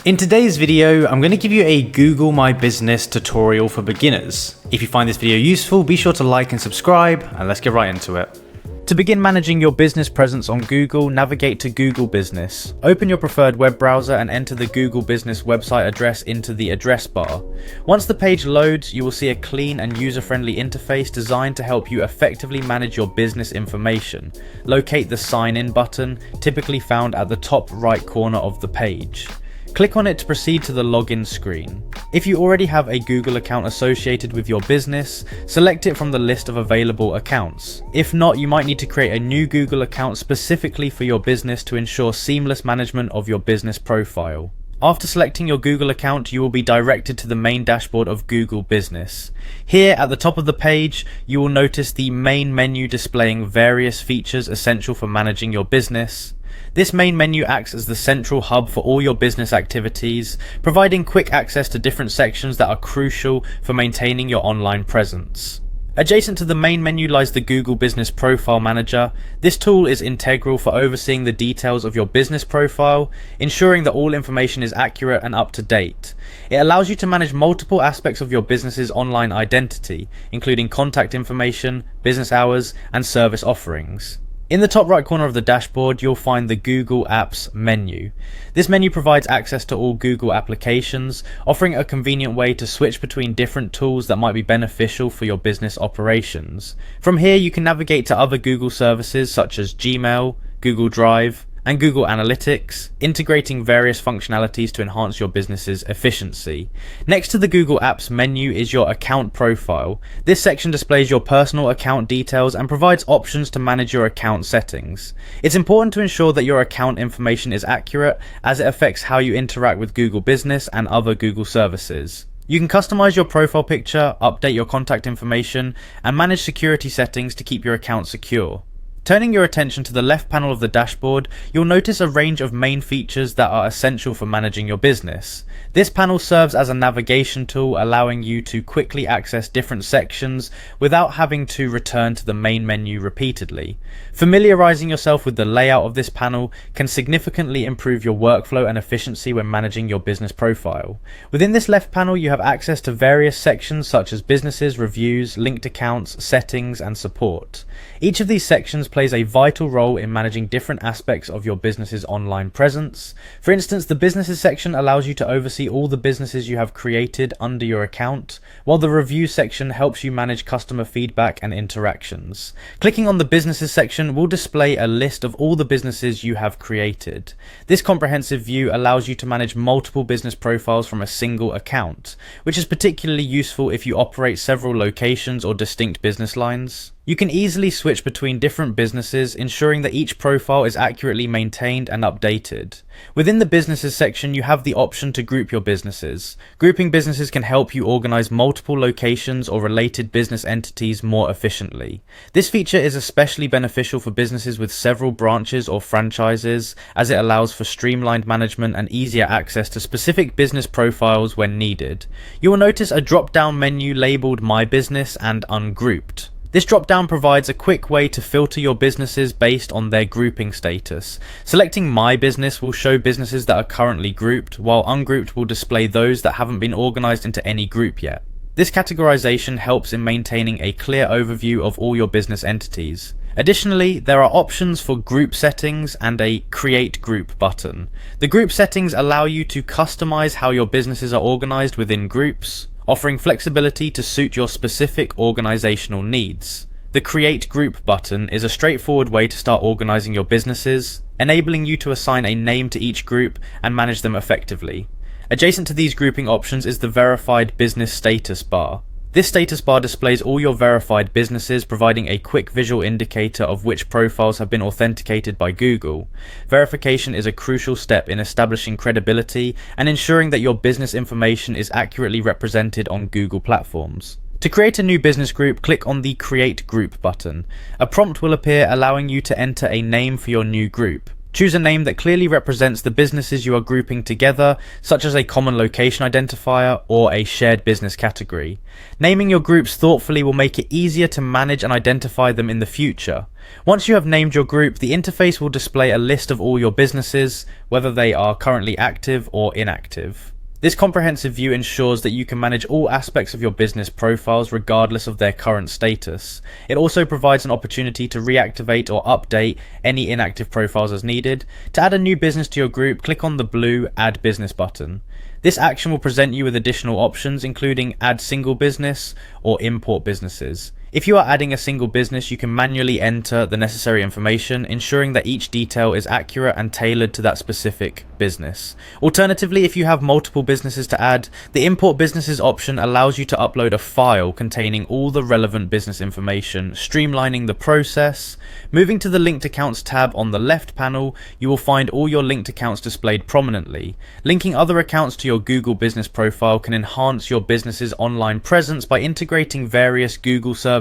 In today's video, I'm going to give you a Google My Business tutorial for beginners. If you find this video useful, be sure to like and subscribe, and let's get right into it. To begin managing your business presence on Google, navigate to Google Business. Open your preferred web browser and enter the Google Business website address into the address bar. Once the page loads, you will see a clean and user-friendly interface designed to help you effectively manage your business information. Locate the Sign In button, typically found at the top right corner of the page. Click on it to proceed to the login screen. If you already have a Google account associated with your business, select it from the list of available accounts. If not, you might need to create a new Google account specifically for your business to ensure seamless management of your business profile. After selecting your Google account, you will be directed to the main dashboard of Google Business. Here at the top of the page, you will notice the main menu displaying various features essential for managing your business. This main menu acts as the central hub for all your business activities, providing quick access to different sections that are crucial for maintaining your online presence. Adjacent to the main menu lies the Google Business Profile Manager. This tool is integral for overseeing the details of your business profile, ensuring that all information is accurate and up to date. It allows you to manage multiple aspects of your business's online identity, including contact information, business hours, and service offerings. In the top right corner of the dashboard, you'll find the Google Apps menu. This menu provides access to all Google applications, offering a convenient way to switch between different tools that might be beneficial for your business operations. From here, you can navigate to other Google services such as Gmail, Google Drive, and Google Analytics, integrating various functionalities to enhance your business's efficiency. Next to the Google Apps menu is your account profile. This section displays your personal account details and provides options to manage your account settings. It's important to ensure that your account information is accurate, as it affects how you interact with Google Business and other Google services. You can customize your profile picture, update your contact information, and manage security settings to keep your account secure. Turning your attention to the left panel of the dashboard, you'll notice a range of main features that are essential for managing your business. This panel serves as a navigation tool, allowing you to quickly access different sections without having to return to the main menu repeatedly. Familiarizing yourself with the layout of this panel can significantly improve your workflow and efficiency when managing your business profile. Within this left panel, you have access to various sections such as businesses, reviews, linked accounts, settings, and support. Each of these sections plays a vital role in managing different aspects of your business's online presence. For instance, the businesses section allows you to oversee all the businesses you have created under your account, while the review section helps you manage customer feedback and interactions. Clicking on the businesses section will display a list of all the businesses you have created. This comprehensive view allows you to manage multiple business profiles from a single account, which is particularly useful if you operate several locations or distinct business lines. You can easily switch between different businesses, ensuring that each profile is accurately maintained and updated. Within the businesses section, you have the option to group your businesses. Grouping businesses can help you organize multiple locations or related business entities more efficiently. This feature is especially beneficial for businesses with several branches or franchises, as it allows for streamlined management and easier access to specific business profiles when needed. You will notice a drop-down menu labeled My Business and Ungrouped. This drop-down provides a quick way to filter your businesses based on their grouping status. Selecting My Business will show businesses that are currently grouped, while Ungrouped will display those that haven't been organized into any group yet. This categorization helps in maintaining a clear overview of all your business entities. Additionally, there are options for group settings and a Create Group button. The group settings allow you to customize how your businesses are organized within groups, offering flexibility to suit your specific organizational needs. The Create Group button is a straightforward way to start organizing your businesses, enabling you to assign a name to each group and manage them effectively. Adjacent to these grouping options is the Verified Business Status bar. This status bar displays all your verified businesses, providing a quick visual indicator of which profiles have been authenticated by Google. Verification is a crucial step in establishing credibility and ensuring that your business information is accurately represented on Google platforms. To create a new business group, click on the Create Group button. A prompt will appear allowing you to enter a name for your new group. Choose a name that clearly represents the businesses you are grouping together, such as a common location identifier or a shared business category. Naming your groups thoughtfully will make it easier to manage and identify them in the future. Once you have named your group, the interface will display a list of all your businesses, whether they are currently active or inactive. This comprehensive view ensures that you can manage all aspects of your business profiles regardless of their current status. It also provides an opportunity to reactivate or update any inactive profiles as needed. To add a new business to your group, click on the blue Add Business button. This action will present you with additional options, including Add Single Business or Import Businesses. If you are adding a single business, you can manually enter the necessary information, ensuring that each detail is accurate and tailored to that specific business. Alternatively, if you have multiple businesses to add, the Import Businesses option allows you to upload a file containing all the relevant business information, streamlining the process. Moving to the Linked Accounts tab on the left panel, you will find all your linked accounts displayed prominently. Linking other accounts to your Google business profile can enhance your business's online presence by integrating various Google services.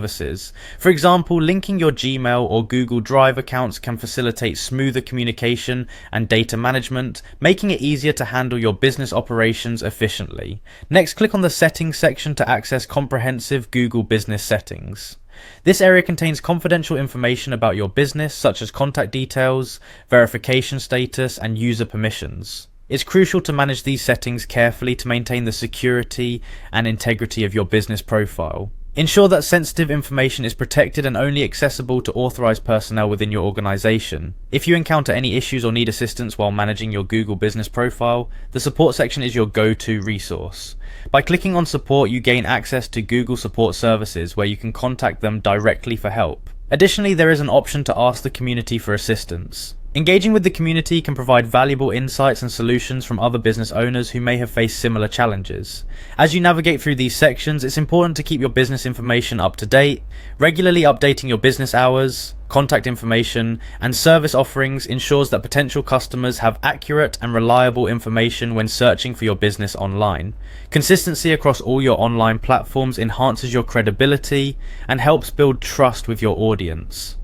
For example, linking your Gmail or Google Drive accounts can facilitate smoother communication and data management, making it easier to handle your business operations efficiently. Next, click on the Settings section to access comprehensive Google business settings. This area contains confidential information about your business, such as contact details, verification status, and user permissions. It's crucial to manage these settings carefully to maintain the security and integrity of your business profile. Ensure that sensitive information is protected and only accessible to authorized personnel within your organization. If you encounter any issues or need assistance while managing your Google business profile, the support section is your go-to resource. By clicking on support, you gain access to Google support services where you can contact them directly for help. Additionally, there is an option to ask the community for assistance. Engaging with the community can provide valuable insights and solutions from other business owners who may have faced similar challenges. As you navigate through these sections, it's important to keep your business information up to date. Regularly updating your business hours, contact information, and service offerings ensures that potential customers have accurate and reliable information when searching for your business online. Consistency across all your online platforms enhances your credibility and helps build trust with your audience.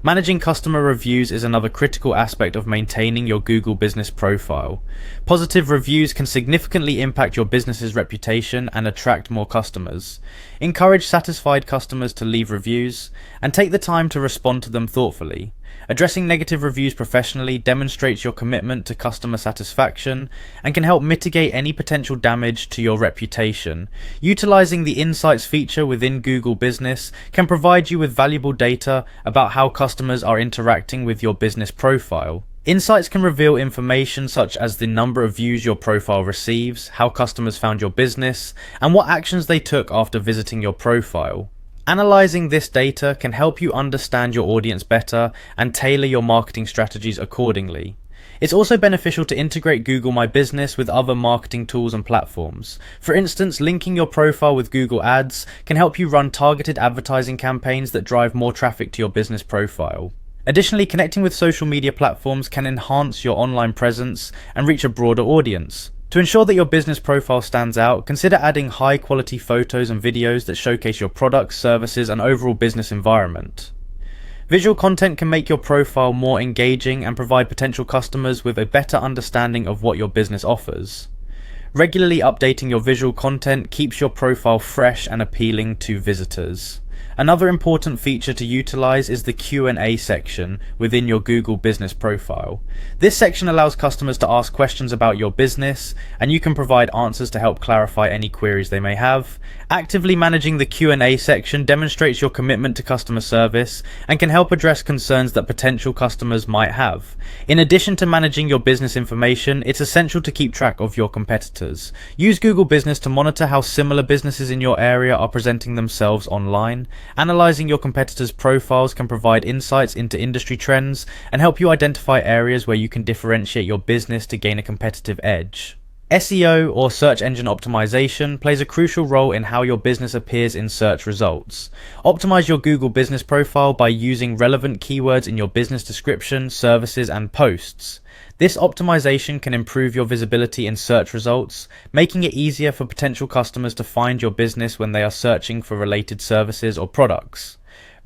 Managing customer reviews is another critical aspect of maintaining your Google business profile. Positive reviews can significantly impact your business's reputation and attract more customers. Encourage satisfied customers to leave reviews, and take the time to respond to them thoughtfully. Addressing negative reviews professionally demonstrates your commitment to customer satisfaction and can help mitigate any potential damage to your reputation. Utilizing the Insights feature within Google Business can provide you with valuable data about how customers are interacting with your business profile. Insights can reveal information such as the number of views your profile receives, how customers found your business, and what actions they took after visiting your profile. Analyzing this data can help you understand your audience better and tailor your marketing strategies accordingly. It's also beneficial to integrate Google My Business with other marketing tools and platforms. For instance, linking your profile with Google Ads can help you run targeted advertising campaigns that drive more traffic to your business profile. Additionally, connecting with social media platforms can enhance your online presence and reach a broader audience. To ensure that your business profile stands out, consider adding high-quality photos and videos that showcase your products, services, and overall business environment. Visual content can make your profile more engaging and provide potential customers with a better understanding of what your business offers. Regularly updating your visual content keeps your profile fresh and appealing to visitors. Another important feature to utilize is the Q&A section within your Google business profile. This section allows customers to ask questions about your business, and you can provide answers to help clarify any queries they may have. Actively managing the Q&A section demonstrates your commitment to customer service and can help address concerns that potential customers might have. In addition to managing your business information, it's essential to keep track of your competitors. Use Google Business to monitor how similar businesses in your area are presenting themselves online. Analyzing your competitors' profiles can provide insights into industry trends and help you identify areas where you can differentiate your business to gain a competitive edge. SEO, or search engine optimization, plays a crucial role in how your business appears in search results. Optimize your Google business profile by using relevant keywords in your business description, services, and posts. This optimization can improve your visibility in search results, making it easier for potential customers to find your business when they are searching for related services or products.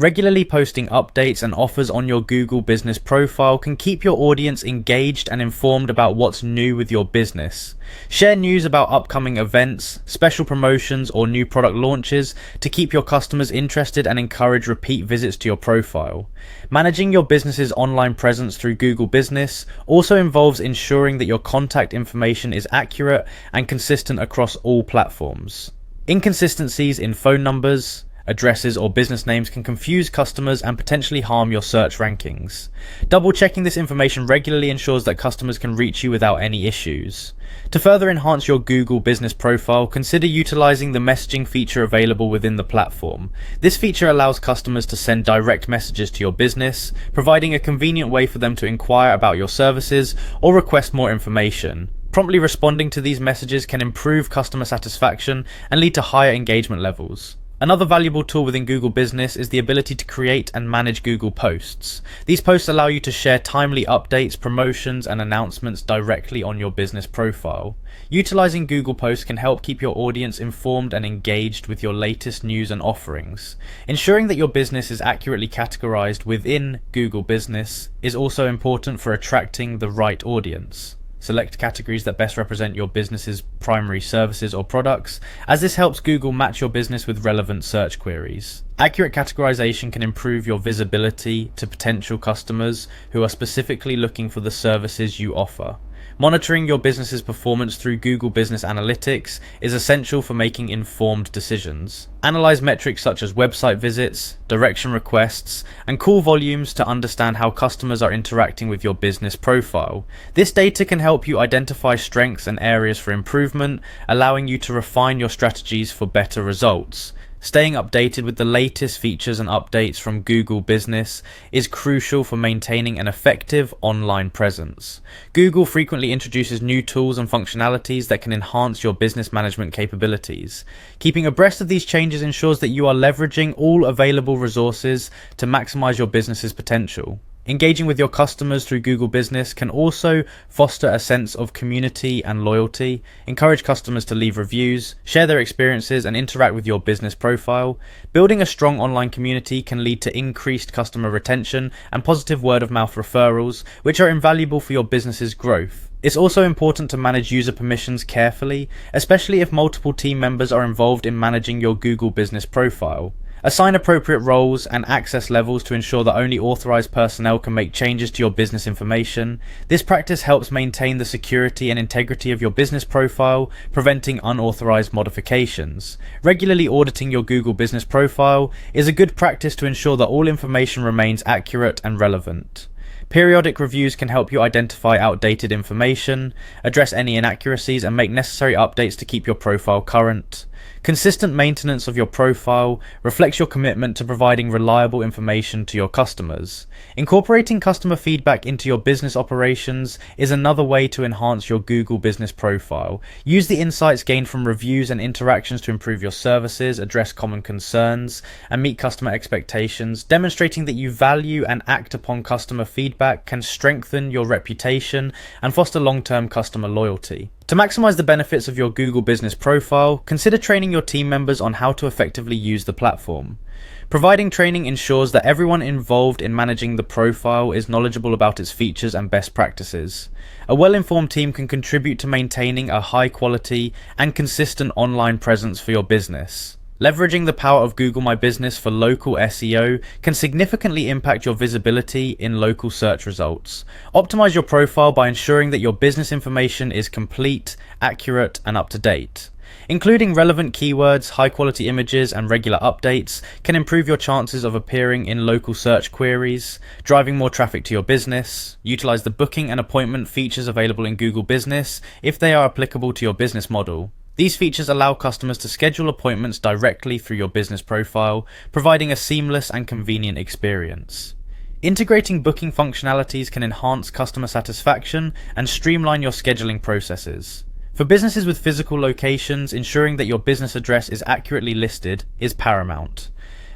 Regularly posting updates and offers on your Google business profile can keep your audience engaged and informed about what's new with your business. Share news about upcoming events, special promotions, or new product launches to keep your customers interested and encourage repeat visits to your profile. Managing your business's online presence through Google Business also involves ensuring that your contact information is accurate and consistent across all platforms. Inconsistencies in phone numbers, addresses, or business names can confuse customers and potentially harm your search rankings. Double checking this information regularly ensures that customers can reach you without any issues. To further enhance your Google business profile, consider utilizing the messaging feature available within the platform. This feature allows customers to send direct messages to your business, providing a convenient way for them to inquire about your services or request more information. Promptly responding to these messages can improve customer satisfaction and lead to higher engagement levels. Another valuable tool within Google Business is the ability to create and manage Google Posts. These posts allow you to share timely updates, promotions, and announcements directly on your business profile. Utilizing Google Posts can help keep your audience informed and engaged with your latest news and offerings. Ensuring that your business is accurately categorized within Google Business is also important for attracting the right audience. Select categories that best represent your business's primary services or products, as this helps Google match your business with relevant search queries. Accurate categorization can improve your visibility to potential customers who are specifically looking for the services you offer. Monitoring your business's performance through Google Business Analytics is essential for making informed decisions. Analyze metrics such as website visits, direction requests, and call volumes to understand how customers are interacting with your business profile. This data can help you identify strengths and areas for improvement, allowing you to refine your strategies for better results. Staying updated with the latest features and updates from Google Business is crucial for maintaining an effective online presence. Google frequently introduces new tools and functionalities that can enhance your business management capabilities. Keeping abreast of these changes ensures that you are leveraging all available resources to maximize your business's potential. Engaging with your customers through Google Business can also foster a sense of community and loyalty, encourage customers to leave reviews, share their experiences, and interact with your business profile. Building a strong online community can lead to increased customer retention and positive word-of-mouth referrals, which are invaluable for your business's growth. It's also important to manage user permissions carefully, especially if multiple team members are involved in managing your Google Business profile. Assign appropriate roles and access levels to ensure that only authorized personnel can make changes to your business information. This practice helps maintain the security and integrity of your business profile, preventing unauthorized modifications. Regularly auditing your Google Business profile is a good practice to ensure that all information remains accurate and relevant. Periodic reviews can help you identify outdated information, address any inaccuracies, and make necessary updates to keep your profile current. Consistent maintenance of your profile reflects your commitment to providing reliable information to your customers. Incorporating customer feedback into your business operations is another way to enhance your Google Business profile. Use the insights gained from reviews and interactions to improve your services, address common concerns, and meet customer expectations. Demonstrating that you value and act upon customer feedback can strengthen your reputation and foster long-term customer loyalty. To maximize the benefits of your Google Business profile, consider training your team members on how to effectively use the platform. Providing training ensures that everyone involved in managing the profile is knowledgeable about its features and best practices. A well-informed team can contribute to maintaining a high quality and consistent online presence for your business. Leveraging the power of Google My Business for local SEO can significantly impact your visibility in local search results. Optimize your profile by ensuring that your business information is complete, accurate, and up to date. Including relevant keywords, high-quality images, and regular updates can improve your chances of appearing in local search queries, driving more traffic to your business. Utilize the booking and appointment features available in Google Business if they are applicable to your business model. These features allow customers to schedule appointments directly through your business profile, providing a seamless and convenient experience. Integrating booking functionalities can enhance customer satisfaction and streamline your scheduling processes. For businesses with physical locations, ensuring that your business address is accurately listed is paramount.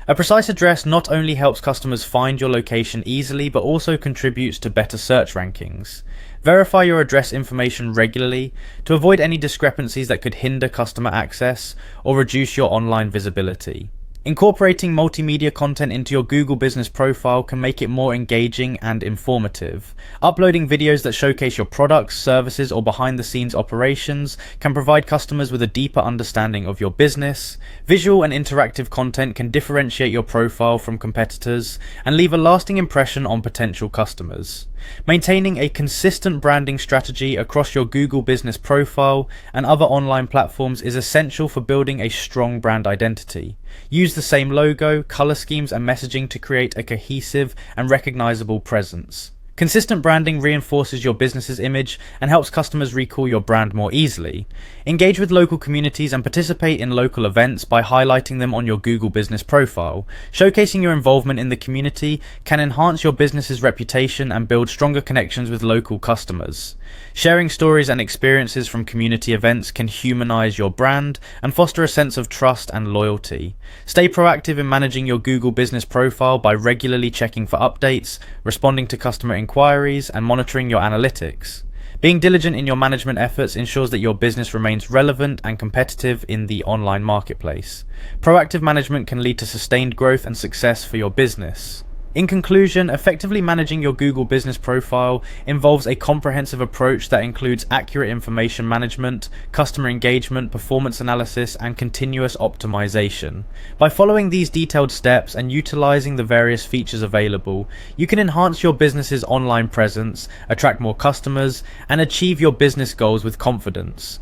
A precise address not only helps customers find your location easily, but also contributes to better search rankings. Verify your address information regularly to avoid any discrepancies that could hinder customer access or reduce your online visibility. Incorporating multimedia content into your Google business profile can make it more engaging and informative. Uploading videos that showcase your products, services, or behind-the-scenes operations can provide customers with a deeper understanding of your business. Visual and interactive content can differentiate your profile from competitors and leave a lasting impression on potential customers. Maintaining a consistent branding strategy across your Google business profile and other online platforms is essential for building a strong brand identity. Use the same logo, color schemes, and messaging to create a cohesive and recognizable presence. Consistent branding reinforces your business's image and helps customers recall your brand more easily. Engage with local communities and participate in local events by highlighting them on your Google business profile. Showcasing your involvement in the community can enhance your business's reputation and build stronger connections with local customers. Sharing stories and experiences from community events can humanize your brand and foster a sense of trust and loyalty. Stay proactive in managing your Google business profile by regularly checking for updates, responding to customer inquiries, and monitoring your analytics. Being diligent in your management efforts ensures that your business remains relevant and competitive in the online marketplace. Proactive management can lead to sustained growth and success for your business. In conclusion, effectively managing your Google business profile involves a comprehensive approach that includes accurate information management, customer engagement, performance analysis, and continuous optimization. By following these detailed steps and utilizing the various features available, you can enhance your business's online presence, attract more customers, and achieve your business goals with confidence.